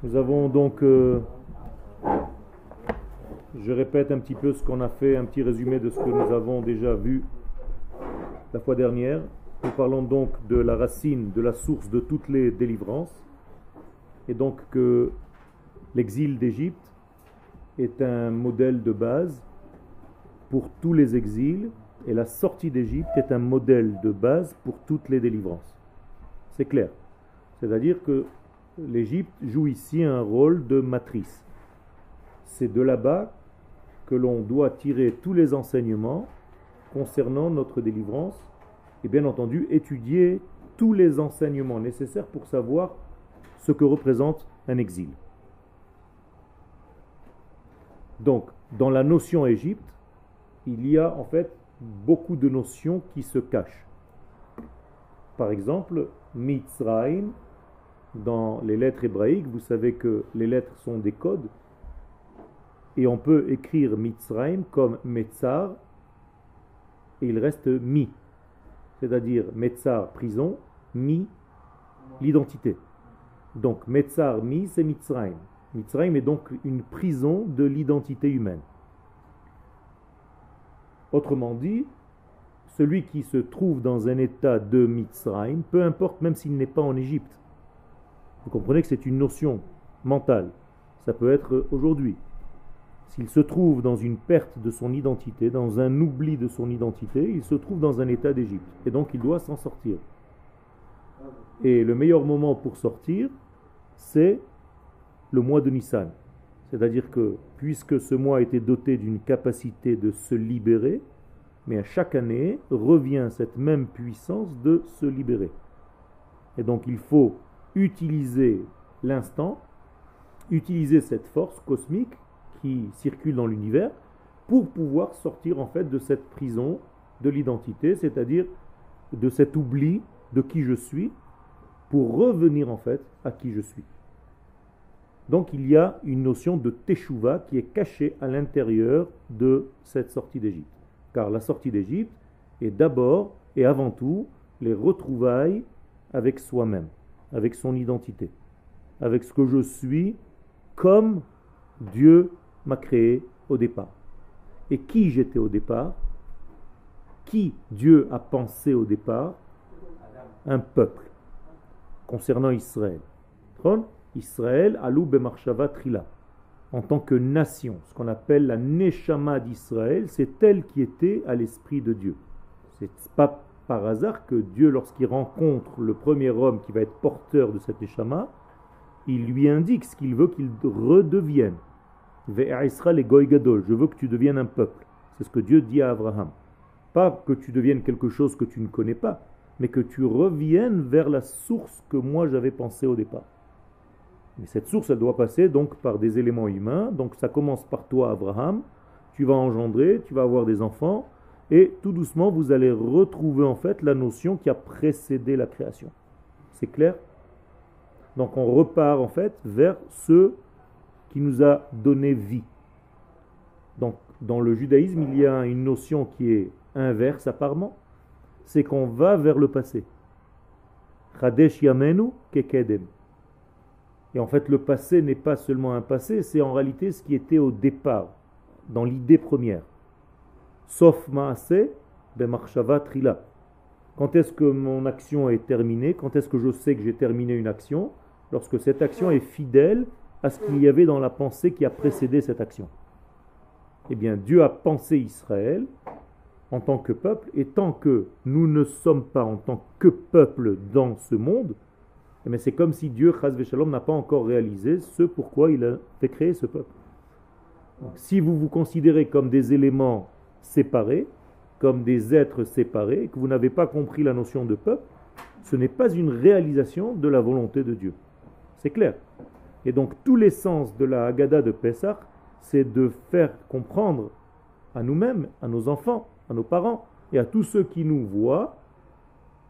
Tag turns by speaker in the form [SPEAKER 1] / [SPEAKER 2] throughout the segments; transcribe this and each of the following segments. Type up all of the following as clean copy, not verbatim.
[SPEAKER 1] Nous avons donc, je répète un petit peu ce qu'on a fait, un petit résumé de ce que nous avons déjà vu la fois dernière. Nous parlons donc de la racine, de la source de toutes les délivrances, et donc que l'exil d'Égypte est un modèle de base pour tous les exils, et la sortie d'Égypte est un modèle de base pour toutes les délivrances. C'est clair. C'est-à-dire que l'Égypte joue ici un rôle de matrice. C'est de là-bas que l'on doit tirer tous les enseignements concernant notre délivrance et bien entendu étudier tous les enseignements nécessaires pour savoir ce que représente un exil. Donc, dans la notion Égypte, il y a en fait beaucoup de notions qui se cachent. Par exemple, Mitzrayim, dans les lettres hébraïques, vous savez que les lettres sont des codes, et on peut écrire Mitzrayim comme Metzar, et il reste Mi, c'est-à-dire Metzar, prison, Mi, l'identité. Donc Metzar, Mi, c'est Mitzrayim. Mitzrayim est donc une prison de l'identité humaine. Autrement dit, celui qui se trouve dans un état de Mitzrayim, peu importe même s'il n'est pas en Égypte. Vous comprenez que c'est une notion mentale. Ça peut être aujourd'hui. S'il se trouve dans une perte de son identité, dans un oubli de son identité, il se trouve dans un état d'Égypte. Et donc il doit s'en sortir. Et le meilleur moment pour sortir, c'est le mois de Nissan. C'est-à-dire que, puisque ce mois était doté d'une capacité de se libérer, mais à chaque année revient cette même puissance de se libérer. Et donc il faut utiliser l'instant, utiliser cette force cosmique qui circule dans l'univers pour pouvoir sortir en fait de cette prison de l'identité, c'est-à-dire de cet oubli de qui je suis, pour revenir en fait à qui je suis. Donc il y a une notion de teshuva qui est cachée à l'intérieur de cette sortie d'Égypte. Car la sortie d'Égypte est d'abord et avant tout les retrouvailles avec soi-même, avec son identité, avec ce que je suis comme Dieu m'a créé au départ. Et qui j'étais au départ, qui Dieu a pensé au départ, un peuple, concernant Israël. Israël, alou bemarshava trila. En tant que nation, ce qu'on appelle la neshama d'Israël, c'est elle qui était à l'esprit de Dieu. C'est pas par hasard que Dieu, lorsqu'il rencontre le premier homme qui va être porteur de cette neshama, il lui indique ce qu'il veut qu'il redevienne. Ve'aisra le goy gadol, je veux que tu deviennes un peuple. C'est ce que Dieu dit à Abraham. Pas que tu deviennes quelque chose que tu ne connais pas, mais que tu reviennes vers la source que moi j'avais pensée au départ. Mais cette source, elle doit passer donc par des éléments humains. Donc ça commence par toi, Abraham. Tu vas engendrer, tu vas avoir des enfants. Et tout doucement, vous allez retrouver en fait la notion qui a précédé la création. C'est clair? Donc on repart en fait vers ce qui nous a donné vie. Donc dans le judaïsme, il y a une notion qui est inverse apparemment. C'est qu'on va vers le passé. Chadesh yamenu kekedem. Et en fait, le passé n'est pas seulement un passé, c'est en réalité ce qui était au départ, dans l'idée première. Sauf ma'aseh, bemarshava trila. Quand est-ce que mon action est terminée? Quand est-ce que je sais que j'ai terminé une action? Lorsque cette action est fidèle à ce qu'il y avait dans la pensée qui a précédé cette action. Eh bien, Dieu a pensé Israël en tant que peuple, et tant que nous ne sommes pas en tant que peuple dans ce monde, mais c'est comme si Dieu, Chas v'Shalom, n'a pas encore réalisé ce pourquoi il a fait créer ce peuple. Donc, si vous vous considérez comme des éléments séparés, comme des êtres séparés, que vous n'avez pas compris la notion de peuple, ce n'est pas une réalisation de la volonté de Dieu. C'est clair. Et donc, tout l'essence de la Haggadah de Pessah, c'est de faire comprendre à nous-mêmes, à nos enfants, à nos parents et à tous ceux qui nous voient,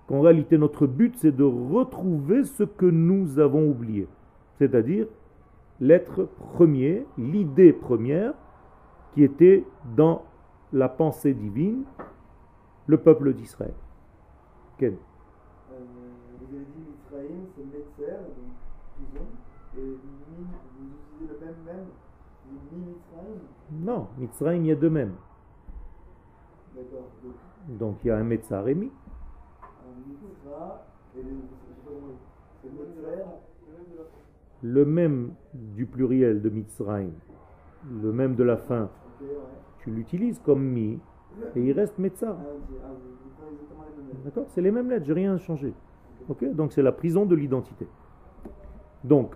[SPEAKER 1] qu'en réalité notre but c'est de retrouver ce que nous avons oublié, c'est-à-dire l'être premier, l'idée première qui était dans la pensée divine, le peuple d'Israël. Ken.
[SPEAKER 2] Vous avez dit Mitzrayim, c'est Metzer, donc prison, et
[SPEAKER 1] Non, Mitzrayim, il y a deux mêmes.
[SPEAKER 2] D'accord.
[SPEAKER 1] Donc il y a un Metzar et Mi. Le même du pluriel de Mitzrayim, le même de la fin, tu l'utilises comme Mi et il reste Metzar. D'accord? C'est les mêmes lettres, j'ai rien changé. Ok? Donc c'est la prison de l'identité. Donc,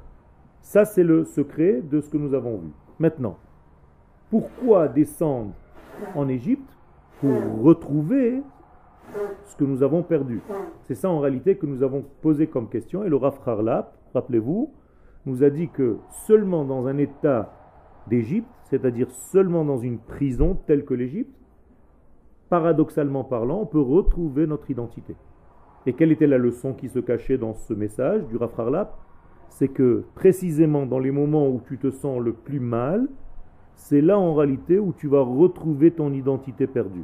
[SPEAKER 1] ça c'est le secret de ce que nous avons vu. Maintenant, pourquoi descendre en Égypte? Pour retrouver ce que nous avons perdu. C'est ça en réalité que nous avons posé comme question. Et le Rav Harlap, rappelez-vous, nous a dit que seulement dans un état d'Égypte, c'est-à-dire seulement dans une prison telle que l'Égypte, paradoxalement parlant, on peut retrouver notre identité. Et quelle était la leçon qui se cachait dans ce message du Rav Harlap? C'est que précisément dans les moments où tu te sens le plus mal, c'est là en réalité où tu vas retrouver ton identité perdue.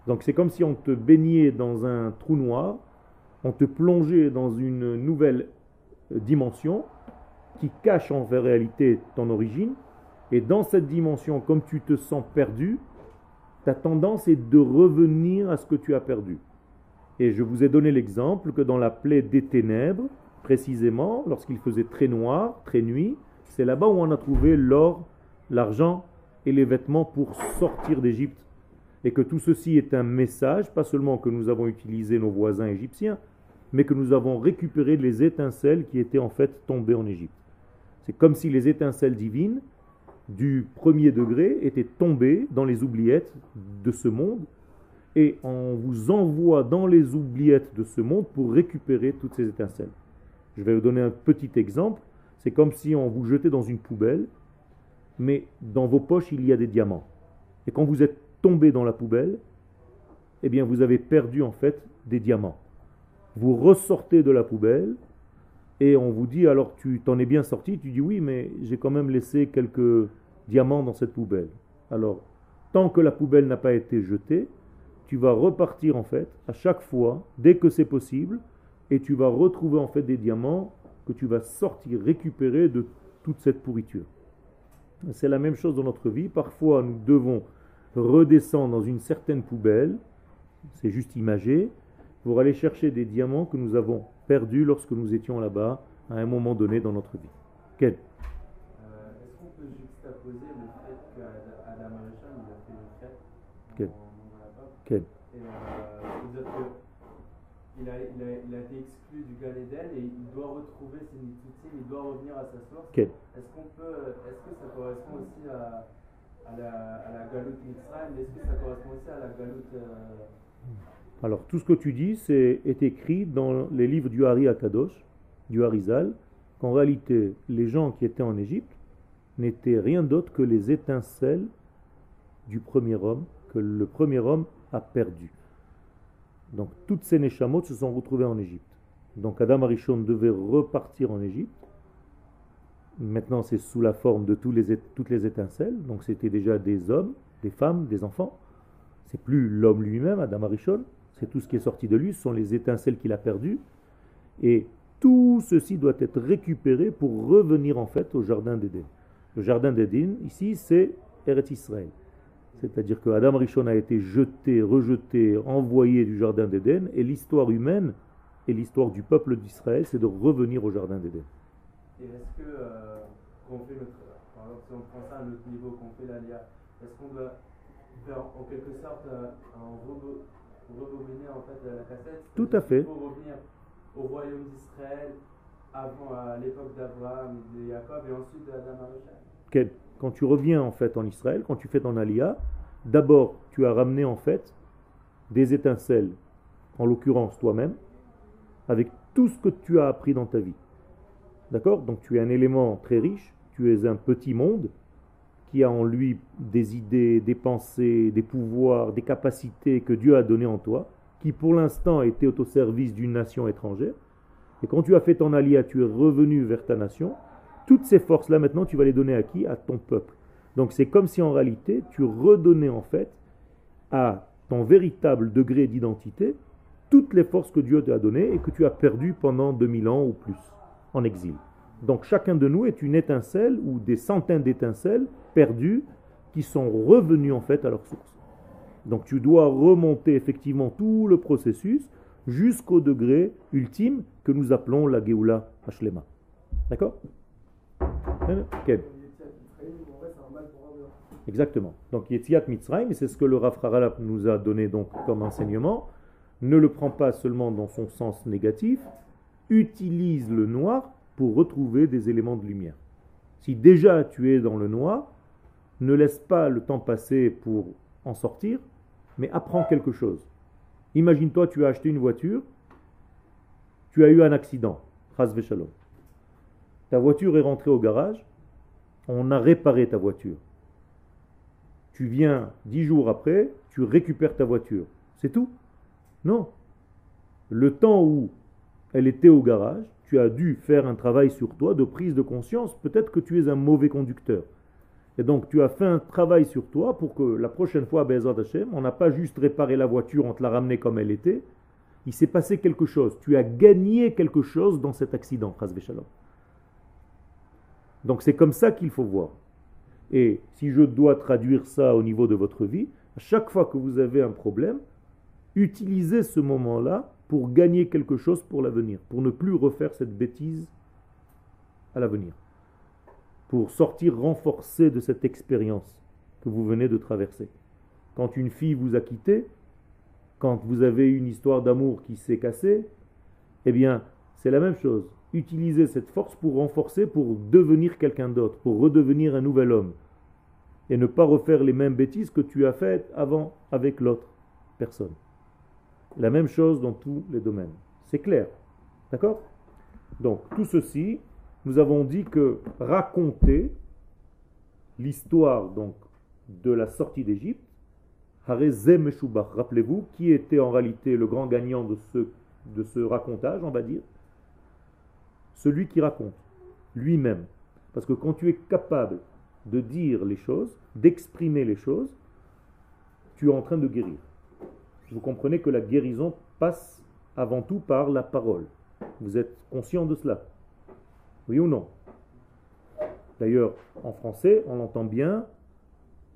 [SPEAKER 1] Donc c'est comme si on te baignait dans un trou noir, on te plongeait dans une nouvelle dimension qui cache en réalité ton origine. Et dans cette dimension, comme tu te sens perdu, ta tendance est de revenir à ce que tu as perdu. Et je vous ai donné l'exemple que dans la plaie des ténèbres, précisément, lorsqu'il faisait très noir, très nuit, c'est là-bas où on a trouvé l'or, l'argent et les vêtements pour sortir d'Égypte. Et que tout ceci est un message, pas seulement que nous avons utilisé nos voisins égyptiens, mais que nous avons récupéré les étincelles qui étaient en fait tombées en Égypte. C'est comme si les étincelles divines du premier degré étaient tombées dans les oubliettes de ce monde, et on vous envoie dans les oubliettes de ce monde pour récupérer toutes ces étincelles. Je vais vous donner un petit exemple. C'est comme si on vous jetait dans une poubelle, mais dans vos poches, il y a des diamants. Et quand vous êtes tombé dans la poubelle, eh bien, vous avez perdu en fait des diamants. Vous ressortez de la poubelle et on vous dit, alors tu t'en es bien sorti, tu dis oui, mais j'ai quand même laissé quelques diamants dans cette poubelle. Alors, tant que la poubelle n'a pas été jetée, tu vas repartir en fait à chaque fois, dès que c'est possible, et tu vas retrouver en fait des diamants que tu vas sortir, récupérer de toute cette pourriture. C'est la même chose dans notre vie. Parfois, nous devons redescendre dans une certaine poubelle, c'est juste imagé, pour aller chercher des diamants que nous avons perdus lorsque nous étions là-bas à un moment donné dans notre vie. Quel?
[SPEAKER 2] Est-ce qu'on peut juxtaposer le fait qu'Adam Arishon il a fait le fait
[SPEAKER 1] Quel?
[SPEAKER 2] Et dire qu'il a été exclu du Gan Eden et il doit retrouver ses nitzutzim, il doit revenir à sa source.
[SPEAKER 1] Quel?
[SPEAKER 2] Est-ce que ça correspond aussi à la Galout Mitzrayim? Est-ce que ça correspond aussi à la Galout
[SPEAKER 1] Alors, tout ce que tu dis est écrit dans les livres du Hari Akadosh, du Harizal, qu'en réalité, les gens qui étaient en Égypte n'étaient rien d'autre que les étincelles du premier homme, que le premier homme a perdu. Donc, toutes ces Neshamot se sont retrouvées en Égypte. Donc, Adam Arishon devait repartir en Égypte. Maintenant, c'est sous la forme de toutes les étincelles. Donc, c'était déjà des hommes, des femmes, des enfants. C'est plus l'homme lui-même, Adam Arishon. C'est tout ce qui est sorti de lui, ce sont les étincelles qu'il a perdues. Et tout ceci doit être récupéré pour revenir en fait au jardin d'Éden. Le jardin d'Éden, ici, c'est Eretz Israël. C'est-à-dire que Adam Rishon a été jeté, rejeté, envoyé du jardin d'Éden, et l'histoire humaine et l'histoire du peuple d'Israël, c'est de revenir au jardin d'Éden.
[SPEAKER 2] Et est-ce que, quand on fait par exemple, si on prend ça à notre niveau, qu'on fait l'Alia, est-ce qu'on doit faire en quelque sorte rebobiner en fait la cassette?
[SPEAKER 1] Tout à fait.
[SPEAKER 2] Il faut revenir au royaume d'Israël avant, à l'époque d'Abraham et de Jacob, et ensuite d'Adam Arishon.
[SPEAKER 1] Quand tu reviens en fait en Israël, quand tu fais ton Aliyah, d'abord tu as ramené en fait des étincelles, en l'occurrence toi-même, avec tout ce que tu as appris dans ta vie. D'accord? Donc tu es un élément très riche, tu es un petit monde qui a en lui des idées, des pensées, des pouvoirs, des capacités que Dieu a données en toi, qui pour l'instant étaient au service d'une nation étrangère. Et quand tu as fait ton Aliyah, tu es revenu vers ta nation. Toutes ces forces-là, maintenant, tu vas les donner à qui? À ton peuple. Donc c'est comme si en réalité, tu redonnais en fait à ton véritable degré d'identité toutes les forces que Dieu t'a données et que tu as perdues pendant 2000 ans ou plus, en exil. Donc chacun de nous est une étincelle ou des centaines d'étincelles perdues qui sont revenues en fait à leur source. Donc tu dois remonter effectivement tout le processus jusqu'au degré ultime que nous appelons la Géoula Hashlema. D'accord? Okay. Exactement. Donc Yetziat Mitzrayim, et c'est ce que le Rav Haralap nous a donné donc comme enseignement. Ne le prends pas seulement dans son sens négatif, utilise le noir pour retrouver des éléments de lumière. Si déjà tu es dans le noir, ne laisse pas le temps passer pour en sortir, mais apprends quelque chose. Imagine-toi, tu as acheté une voiture, tu as eu un accident, Chas v'shalom. Ta voiture est rentrée au garage, on a réparé ta voiture. Tu viens 10 jours après, tu récupères ta voiture. C'est tout? Non. Le temps où elle était au garage, tu as dû faire un travail sur toi de prise de conscience. Peut-être que tu es un mauvais conducteur. Et donc tu as fait un travail sur toi pour que la prochaine fois, Be'ezrat Hashem, on n'a pas juste réparé la voiture, on te l'a ramenée comme elle était. Il s'est passé quelque chose. Tu as gagné quelque chose dans cet accident. Chas v'shalom. Donc c'est comme ça qu'il faut voir. Et si je dois traduire ça au niveau de votre vie, à chaque fois que vous avez un problème, utilisez ce moment-là pour gagner quelque chose pour l'avenir, pour ne plus refaire cette bêtise à l'avenir, pour sortir renforcé de cette expérience que vous venez de traverser. Quand une fille vous a quitté, quand vous avez une histoire d'amour qui s'est cassée, eh bien, c'est la même chose. Utilisez cette force pour renforcer, pour devenir quelqu'un d'autre, pour redevenir un nouvel homme. Et ne pas refaire les mêmes bêtises que tu as faites avant avec l'autre personne. La même chose dans tous les domaines. C'est clair. D'accord? Donc, tout ceci, nous avons dit que raconter l'histoire donc de la sortie d'Égypte, Harezeh Meshubach, rappelez-vous, qui était en réalité le grand gagnant de ce racontage, on va dire? Celui qui raconte, lui-même. Parce que quand tu es capable de dire les choses, d'exprimer les choses, tu es en train de guérir. Vous comprenez que la guérison passe avant tout par la parole. Vous êtes conscient de cela? Oui ou non? D'ailleurs, en français, on l'entend bien,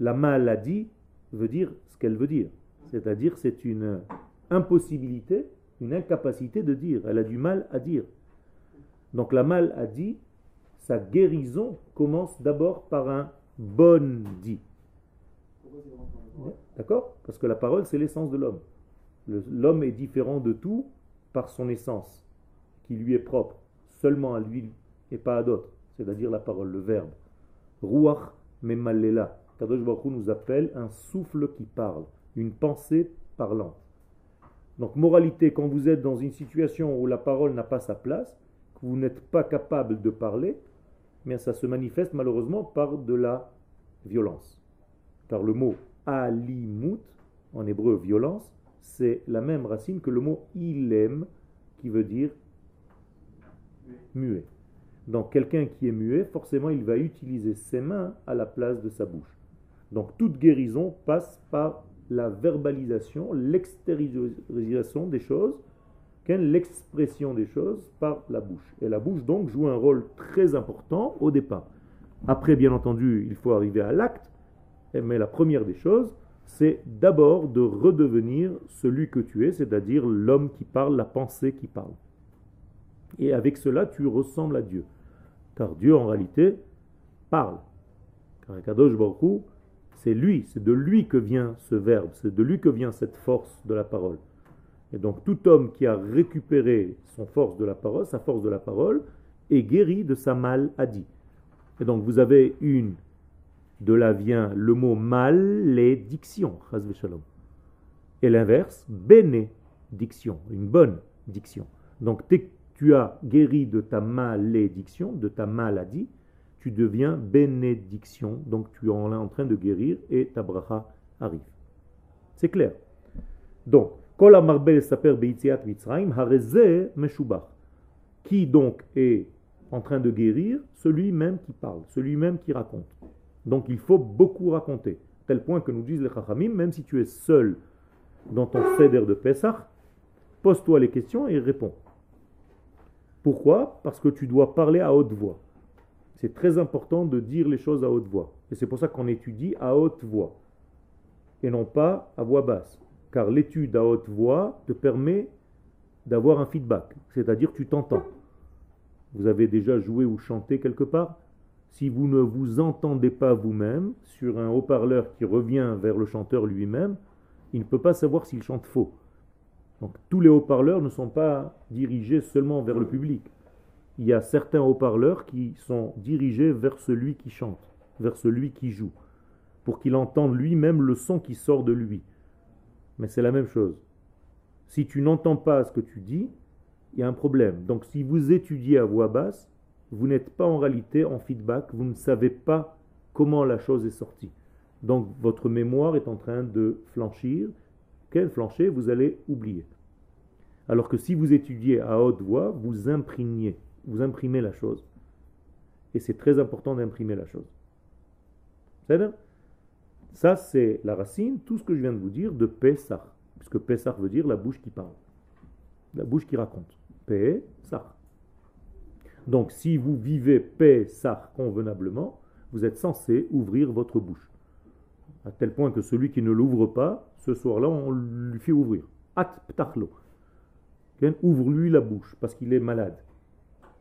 [SPEAKER 1] la maladie veut dire ce qu'elle veut dire. C'est-à-dire, c'est une impossibilité, une incapacité de dire. Elle a du mal à dire. Donc la maladie, sa guérison commence d'abord par un bon dit. D'accord? Parce que la parole, c'est l'essence de l'homme. L'homme est différent de tout par son essence, qui lui est propre, seulement à lui et pas à d'autres. C'est-à-dire la parole, le verbe. Ruach memallela. Kadosh Baruch Hu nous appelle un souffle qui parle, une pensée parlante. Donc moralité, quand vous êtes dans une situation où la parole n'a pas sa place, que vous n'êtes pas capable de parler, mais ça se manifeste malheureusement par de la violence. Car le mot alimut, en hébreu violence, c'est la même racine que le mot ilem, qui veut dire muet. Donc quelqu'un qui est muet, forcément il va utiliser ses mains à la place de sa bouche. Donc toute guérison passe par la verbalisation, l'extériorisation des choses, l'expression des choses par la bouche. Et la bouche donc joue un rôle très important au départ. Après, bien entendu, il faut arriver à l'acte, mais la première des choses, c'est d'abord de redevenir celui que tu es, c'est-à-dire l'homme qui parle, la pensée qui parle. Et avec cela, tu ressembles à Dieu. Car Dieu, en réalité, parle. Car Kadosh Baruch Hu, c'est lui, c'est de lui que vient ce verbe, c'est de lui que vient cette force de la parole. Et donc tout homme qui a récupéré sa force de la parole, est guéri de sa maladie. Et donc vous avez de là vient le mot malédiction, chas v'shalom. Et l'inverse, bénédiction, une bonne diction. Donc tu as guéri de ta malédiction, de ta maladie, tu deviens bénédiction. Donc tu es en train de guérir et ta bracha arrive. C'est clair. Donc, Kol amarbel saper beitziat Mitzrayim, harezeh meshubach. Qui donc est en train de guérir? Celui-même qui parle, celui-même qui raconte. Donc il faut beaucoup raconter. Tel point que nous disent les Chachamim, même si tu es seul dans ton seder de Pesach, pose-toi les questions et réponds. Pourquoi? Parce que tu dois parler à haute voix. C'est très important de dire les choses à haute voix. Et c'est pour ça qu'on étudie à haute voix et non pas à voix basse. Car l'étude à haute voix te permet d'avoir un feedback, c'est-à-dire tu t'entends. Vous avez déjà joué ou chanté quelque part? Si vous ne vous entendez pas vous-même sur un haut-parleur qui revient vers le chanteur lui-même, il ne peut pas savoir s'il chante faux. Donc tous les haut-parleurs ne sont pas dirigés seulement vers le public. Il y a certains haut-parleurs qui sont dirigés vers celui qui chante, vers celui qui joue, pour qu'il entende lui-même le son qui sort de lui. Mais c'est la même chose. Si tu n'entends pas ce que tu dis, il y a un problème. Donc si vous étudiez à voix basse, vous n'êtes pas en réalité en feedback, vous ne savez pas comment la chose est sortie. Donc votre mémoire est en train de flanchir. Quel flancher, vous allez oublier. Alors que si vous étudiez à haute voix, vous imprimez la chose. Et c'est très important d'imprimer la chose. C'est-à-dire, ça c'est la racine, tout ce que je viens de vous dire, de Pesach. Puisque Pesach veut dire la bouche qui parle. La bouche qui raconte. Pesach. Donc si vous vivez Pesach convenablement, vous êtes censé ouvrir votre bouche. À tel point que celui qui ne l'ouvre pas, ce soir-là, on lui fait ouvrir. At ptachlo. Ouvre-lui la bouche, parce qu'il est malade.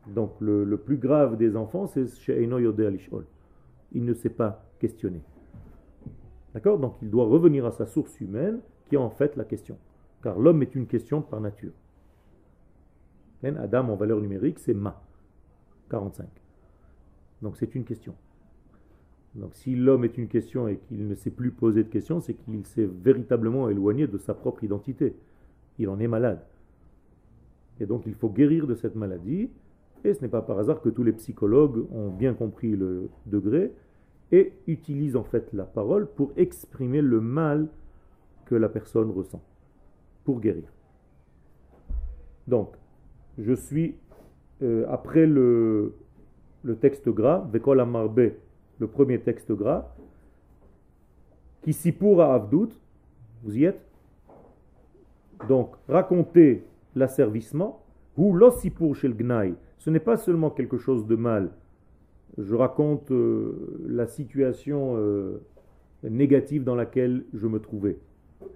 [SPEAKER 1] Donc le plus grave des enfants, c'est She'eino Yodea Lish'ol. Il ne sait pas questionner. D'accord? Donc il doit revenir à sa source humaine, qui est en fait la question. Car l'homme est une question par nature. Adam en valeur numérique, c'est Ma. 45. Donc c'est une question. Donc si l'homme est une question et qu'il ne sait plus poser de questions, c'est qu'il s'est véritablement éloigné de sa propre identité. Il en est malade. Et donc il faut guérir de cette maladie. Et ce n'est pas par hasard que tous les psychologues ont bien compris le degré et utilisent en fait la parole pour exprimer le mal que la personne ressent, pour guérir. Donc, je suis après le texte gras, Vekol Amarbe, le premier texte gras, qui Sipur Avdout, vous y êtes? Donc, raconter l'asservissement, ou l'ossipur shel gnaï, ce n'est pas seulement quelque chose de mal. Je raconte la situation négative dans laquelle je me trouvais.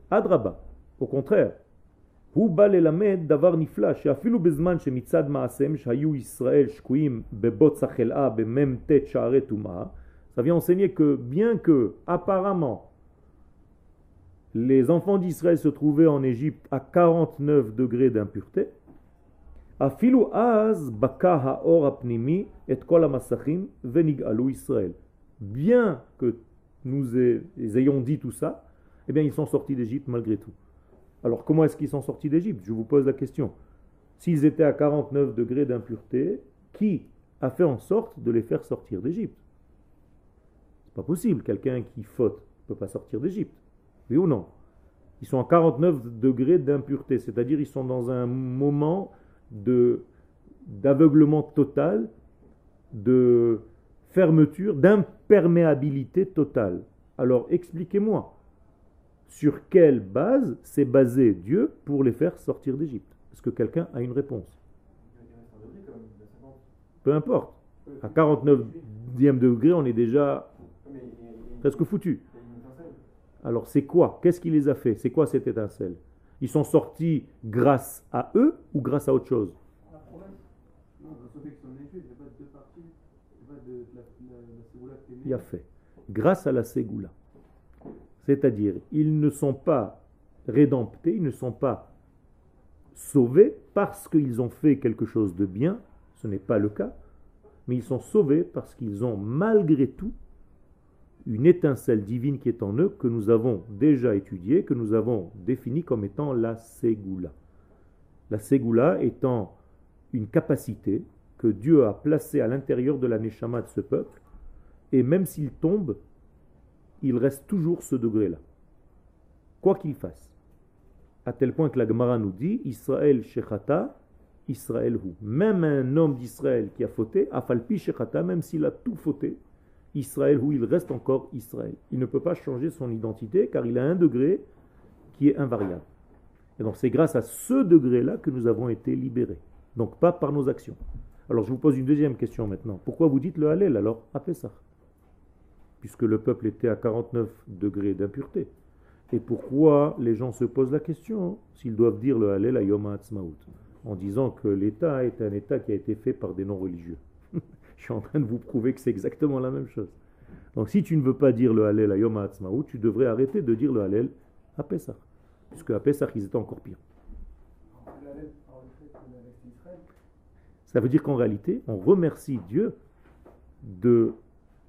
[SPEAKER 1] Adraba, au contraire. הוא בא ללמד דבר נפלא שאפילו בזמן שמצד מעשיהם שהיו ישראל שקועים בבוץ החלאה במ"ט שערי טומאה, ça vient enseigner que bien que apparemment les enfants d'Israël se trouvaient en Égypte à 49 degrés d'impureté, אפילו אז בקע האור הפנימי את כל המסכים ונגאלו ישראל. Bien que nous ayons dit tout ça, eh bien ils sont sortis d'Égypte malgré tout. Alors comment est-ce qu'ils sont sortis d'Égypte? Je vous pose la question. S'ils étaient à 49 degrés d'impureté, qui a fait en sorte de les faire sortir d'Égypte? C'est pas possible. Quelqu'un qui faute ne peut pas sortir d'Égypte. Oui ou non? Ils sont à 49 degrés d'impureté, c'est-à-dire ils sont dans un moment d'aveuglement total, de fermeture, d'imperméabilité totale. Alors expliquez-moi. Sur quelle base s'est basé Dieu pour les faire sortir d'Égypte? Est-ce que quelqu'un a une réponse? Peu importe. À 49e degré, on est déjà presque foutu. Alors c'est quoi? Qu'est-ce qui les a fait? C'est quoi cette étincelle? Ils sont sortis grâce à eux ou grâce à autre chose? Il a fait. Grâce à la Ségoula. C'est-à-dire, ils ne sont pas rédemptés, ils ne sont pas sauvés parce qu'ils ont fait quelque chose de bien, ce n'est pas le cas, mais ils sont sauvés parce qu'ils ont malgré tout une étincelle divine qui est en eux, que nous avons déjà étudiée, que nous avons définie comme étant la Ségoula. La Ségoula étant une capacité que Dieu a placée à l'intérieur de la Neshama de ce peuple, et même s'il tombe, il reste toujours ce degré-là. Quoi qu'il fasse. À tel point que la Gemara nous dit, Israël shechata, Israël hu. Même un homme d'Israël qui a fauté, afalpi shechata, même s'il a tout fauté, Israël hu, il reste encore Israël. Il ne peut pas changer son identité car il a un degré qui est invariable. Et donc c'est grâce à ce degré-là que nous avons été libérés. Donc pas par nos actions. Alors je vous pose une deuxième question maintenant. Pourquoi vous dites le Hallel alors à Pessah? Puisque le peuple était à 49 degrés d'impureté. Et pourquoi les gens se posent la question s'ils doivent dire le Hallel à Yom HaAtzmaut en disant que l'État est un État qui a été fait par des non-religieux. Je suis en train de vous prouver que c'est exactement la même chose. Donc si tu ne veux pas dire le Hallel à Yom HaAtzmaut, tu devrais arrêter de dire le Hallel à Pessah. Puisque à Pessah, ils étaient encore pires. Ça veut dire qu'en réalité, on remercie Dieu de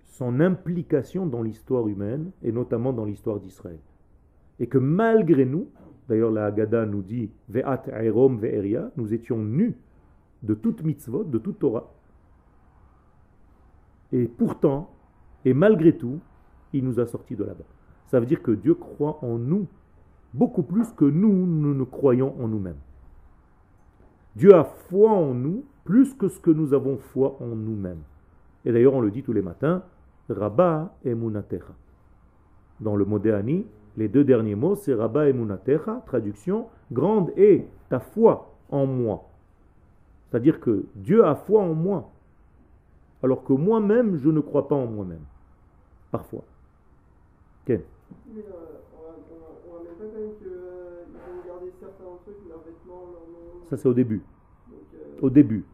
[SPEAKER 1] son implication dans l'histoire humaine, et notamment dans l'histoire d'Israël. Et que malgré nous, d'ailleurs la Haggadah nous dit « Ve'at erom ve'eria », nous étions nus de toute mitzvot, de toute Torah. Et pourtant, et malgré tout, il nous a sortis de là-bas. Ça veut dire que Dieu croit en nous beaucoup plus que nous ne croyons en nous-mêmes. Dieu a foi en nous plus que ce que nous avons foi en nous-mêmes. Et d'ailleurs, on le dit tous les matins, Rabba emunatecha. Dans le Modéani, les deux derniers mots, c'est Rabba emunatecha, traduction, grande est ta foi en moi. C'est-à-dire que Dieu a foi en moi, alors que moi-même, je ne crois pas en moi-même. Parfois. Ken.
[SPEAKER 3] Mais on ramène pas quand même qu'ils vont garder certains trucs, leurs vêtements, leurs noms.
[SPEAKER 1] Ça, c'est au début.
[SPEAKER 3] Donc,
[SPEAKER 1] Au début,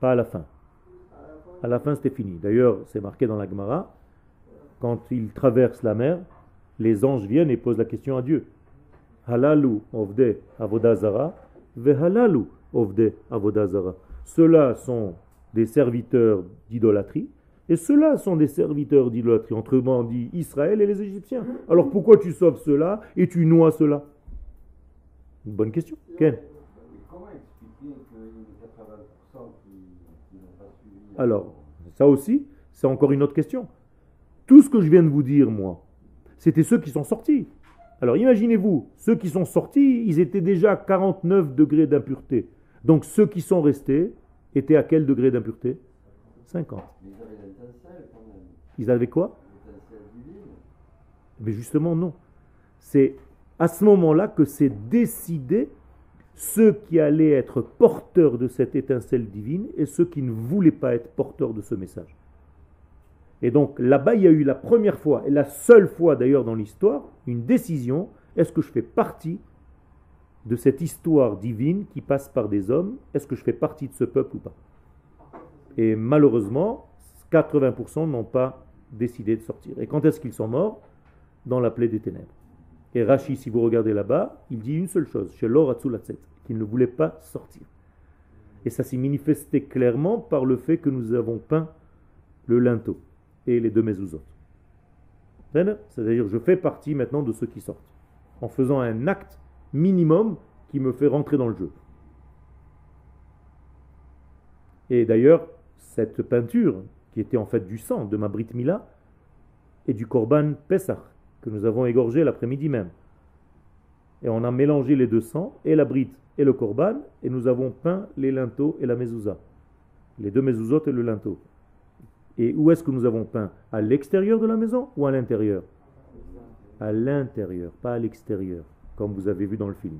[SPEAKER 1] pas à la fin.
[SPEAKER 3] à la fin,
[SPEAKER 1] À la fin, c'était fini. D'ailleurs, c'est marqué dans la Gemara, quand ils traversent la mer, les anges viennent et posent la question à Dieu. Halalu ovde avodazara, vehalalu ovde avodazara. Ceux-là sont des serviteurs d'idolâtrie, et ceux-là sont des serviteurs d'idolâtrie, autrement dit Israël et les Égyptiens. Alors pourquoi tu sauves ceux-là et tu noies ceux-là? Une bonne question. Ken.
[SPEAKER 4] Comment expliquer qu'il y a 80% qui n'ont pas suivi?
[SPEAKER 1] Alors, ça aussi, c'est encore une autre question. Tout ce que je viens de vous dire, moi, c'était ceux qui sont sortis. Alors imaginez-vous, ceux qui sont sortis, ils étaient déjà à 49 degrés d'impureté. Donc ceux qui sont restés étaient à quel degré d'impureté? 50.
[SPEAKER 4] Mais ils avaient l'étincelle quand même.
[SPEAKER 1] Ils avaient quoi?
[SPEAKER 4] L'étincelle divine.
[SPEAKER 1] Mais justement, non. C'est à ce moment-là que c'est décidé ceux qui allaient être porteurs de cette étincelle divine et ceux qui ne voulaient pas être porteurs de ce message. Et donc là-bas, il y a eu la première fois, et la seule fois d'ailleurs dans l'histoire, une décision, est-ce que je fais partie de cette histoire divine qui passe par des hommes? Est-ce que je fais partie de ce peuple ou pas? Et malheureusement, 80% n'ont pas décidé de sortir. Et quand est-ce qu'ils sont morts? Dans la plaie des ténèbres. Et Rashi, si vous regardez là-bas, il dit une seule chose, chez l'Oratzulatset, qu'il ne voulait pas sortir. Et ça s'est manifesté clairement par le fait que nous avons peint le linteau et les deux mezuzot. C'est-à-dire, je fais partie maintenant de ceux qui sortent, en faisant un acte minimum qui me fait rentrer dans le jeu. Et d'ailleurs, cette peinture, qui était en fait du sang de ma Brit Mila, et du Korban Pesach, que nous avons égorgé l'après-midi même. Et on a mélangé les deux sangs, et la Brit et le Korban, et nous avons peint les linteaux et la mezouza. Les deux mezuzot et le linteau. Et où est-ce que nous avons peint? À l'extérieur de la maison ou à l'intérieur? À l'intérieur, pas à l'extérieur, comme vous avez vu dans le film.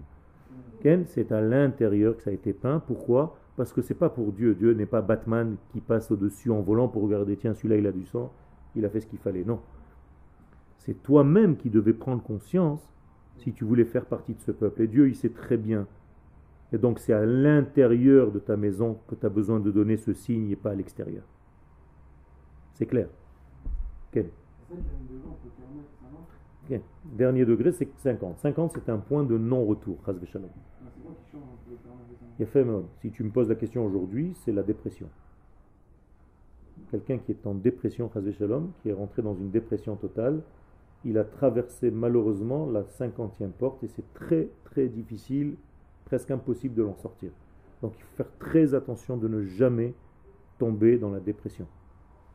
[SPEAKER 1] Ken, c'est à l'intérieur que ça a été peint. Pourquoi? Parce que c'est pas pour Dieu. Dieu n'est pas Batman qui passe au-dessus en volant pour regarder, tiens, celui-là il a du sang, il a fait ce qu'il fallait. Non. C'est toi-même qui devais prendre conscience si tu voulais faire partie de ce peuple. Et Dieu, il sait très bien. Et donc c'est à l'intérieur de ta maison que tu as besoin de donner ce signe et pas à l'extérieur. C'est clair. Ken. Okay. Dernier degré, c'est 50. 50, c'est un point de non-retour. Si tu me poses la question aujourd'hui, c'est la dépression. Quelqu'un qui est en dépression, qui est rentré dans une dépression totale, il a traversé malheureusement la 50e porte et c'est très très difficile, presque impossible de l'en sortir. Donc il faut faire très attention de ne jamais tomber dans la dépression.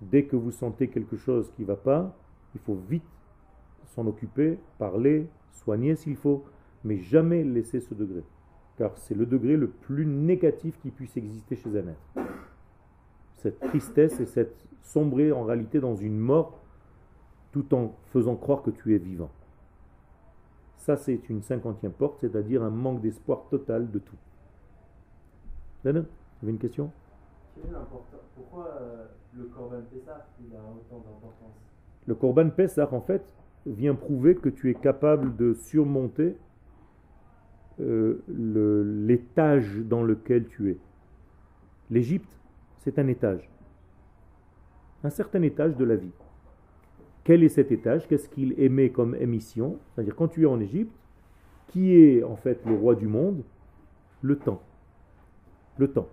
[SPEAKER 1] Dès que vous sentez quelque chose qui ne va pas, il faut vite s'en occuper, parler, soigner s'il faut, mais jamais laisser ce degré. Car c'est le degré le plus négatif qui puisse exister chez un être. Cette tristesse et cette sombrer en réalité dans une mort tout en faisant croire que tu es vivant. Ça, c'est une 50e porte, c'est-à-dire un manque d'espoir total de tout. Vous avez une question?
[SPEAKER 2] Quelle est l'importance? Pourquoi le Corban Pessah il a autant d'importance?
[SPEAKER 1] Le Korban Pessah, en fait, vient prouver que tu es capable de surmonter l'étage dans lequel tu es. L'Égypte, c'est un étage. Un certain étage de la vie. Quel est cet étage? Qu'est-ce qu'il émet comme émission? C'est-à-dire, quand tu es en Égypte, qui est en fait le roi du monde? Le temps. Le temps.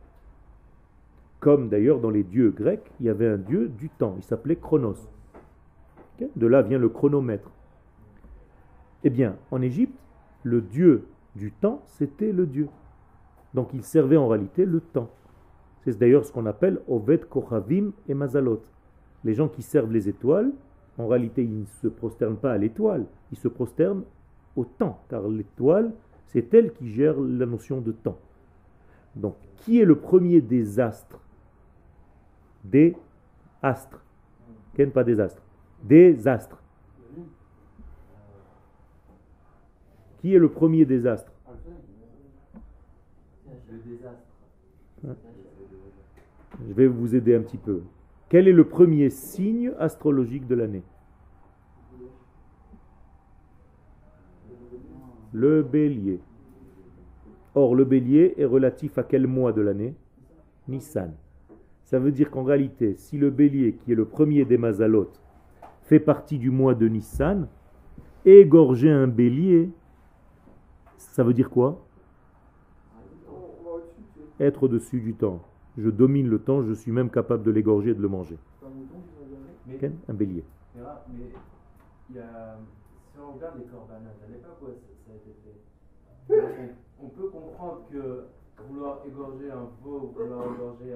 [SPEAKER 1] Comme d'ailleurs dans les dieux grecs, il y avait un dieu du temps. Il s'appelait Chronos. Okay? De là vient le chronomètre. Eh bien, en Égypte, le dieu du temps, c'était le dieu. Donc il servait en réalité le temps. C'est d'ailleurs ce qu'on appelle Oved Kochavim et Mazalot. Les gens qui servent les étoiles, en réalité, ils ne se prosternent pas à l'étoile, ils se prosternent au temps, car l'étoile, c'est elle qui gère la notion de temps. Donc, qui est le premier des astres? Des astres. Ken, pas des astres. Des astres. Qui est le premier des astres?
[SPEAKER 2] Le désastre.
[SPEAKER 1] Hein? Je vais vous aider un petit peu. Quel est le premier signe astrologique de l'année? Le bélier. Or, le bélier est relatif à quel mois de l'année? Nissan. Ça veut dire qu'en réalité, si le bélier, qui est le premier des Mazalot, fait partie du mois de Nissan, égorger un bélier, ça veut dire quoi? Être au-dessus du temps. Je domine le temps, je suis même capable de l'égorger et de le manger.
[SPEAKER 2] Mais,
[SPEAKER 1] Un bélier.
[SPEAKER 2] mais il y a, si on regarde les corbanotes, à l'époque où ça a été fait, on peut comprendre que vouloir égorger un veau, vouloir égorger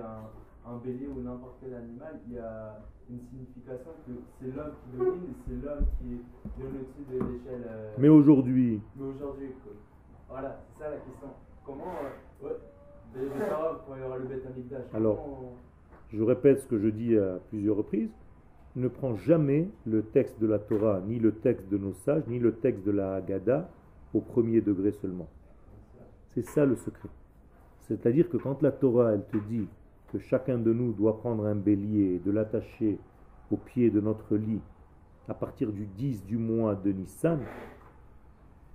[SPEAKER 2] un bélier ou n'importe quel animal, il y a une signification que c'est l'homme qui domine, c'est l'homme qui est au-dessus de l'échelle.
[SPEAKER 1] Mais aujourd'hui,
[SPEAKER 2] voilà, c'est ça la question. Comment les paroles quand il y aura le Beth Amikdash.
[SPEAKER 1] Alors, je répète ce que je dis à plusieurs reprises, ne prends jamais le texte de la Torah, ni le texte de nos sages, ni le texte de la Haggadah au premier degré seulement. C'est ça le secret. C'est-à-dire que quand la Torah, elle te dit que chacun de nous doit prendre un bélier et de l'attacher au pied de notre lit à partir du 10 du mois de Nissan,